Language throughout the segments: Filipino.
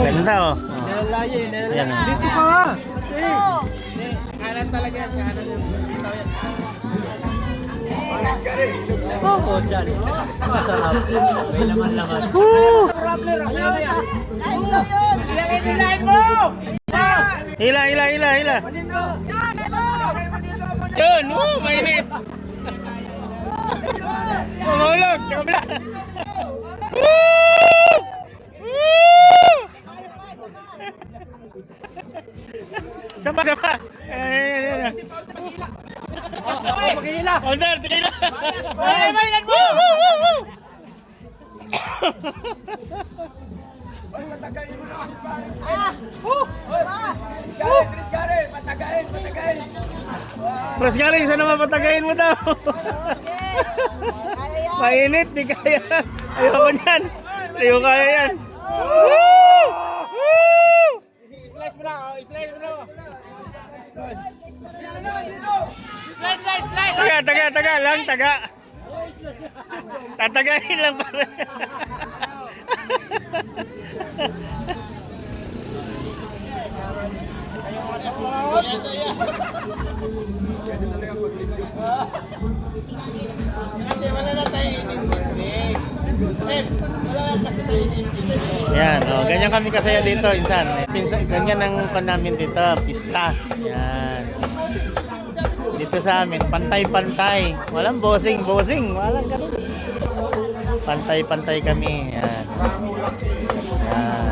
Ganda oh. Nalalayo, Yan, oh. Dito ka nga. Kanan talaga yan. Kanan yung bitaw yan. Oo, dyan. Masarap. May laman-laman. Hila. Yun, mainit. Mahulog, kabla. Sapa. Maghihila. Order, tigila. Bayad mo! Pres galing, sana mapatagayin mo daw. Mainit, di kaya. Ayoko niyan. Ayaw kaya yan. Slice mo na. Slice. Taga. Tatagayin lang pare. Kasi wala na tayo inintindi. Wala na kasi tayo inintindi. Yan, oh, ganyan kami kasaya dito, insan. Ganyan ang pan namin dito, pista. Yan. Dito sa amin, pantay-pantay. Walang bossing. Walang ganun. Pantay-pantay kami. Yan. Yan.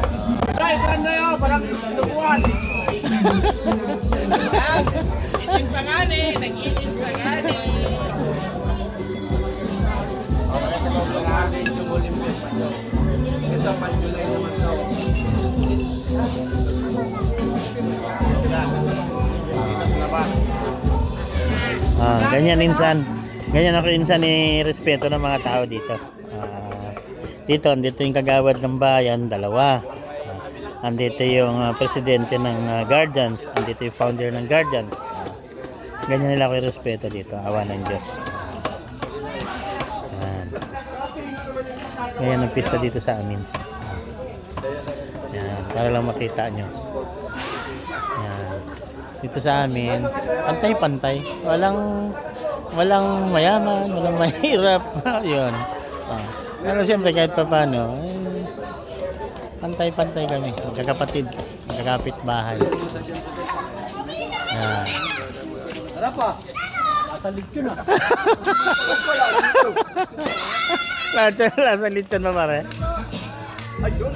Try na yun, parang lubuan. Itin pa nga nag-itin pa nga Ito, July naman daw. Ganyan insan. Ganyan ako insan ni respeto ng mga tao dito. Dito yung kagawad ng bayan, dalawa. Andito yung presidente ng Guardians, andito yung founder ng Guardians. Ganyan nila ako respeto dito, awa ng Diyos. Ganyan ang pista dito sa amin. Yan, para lang makita nyo. Yan. Dito sa amin, pantay-pantay. Walang mayaman, walang mahirap. Yun. Pero siyempre kahit pa paano, pantay-pantay kami. Magkakapatid, magkakapit bahay. Yan. Tara pa. Nasa lechon ah. Lasa lechon pa pare. Ayun.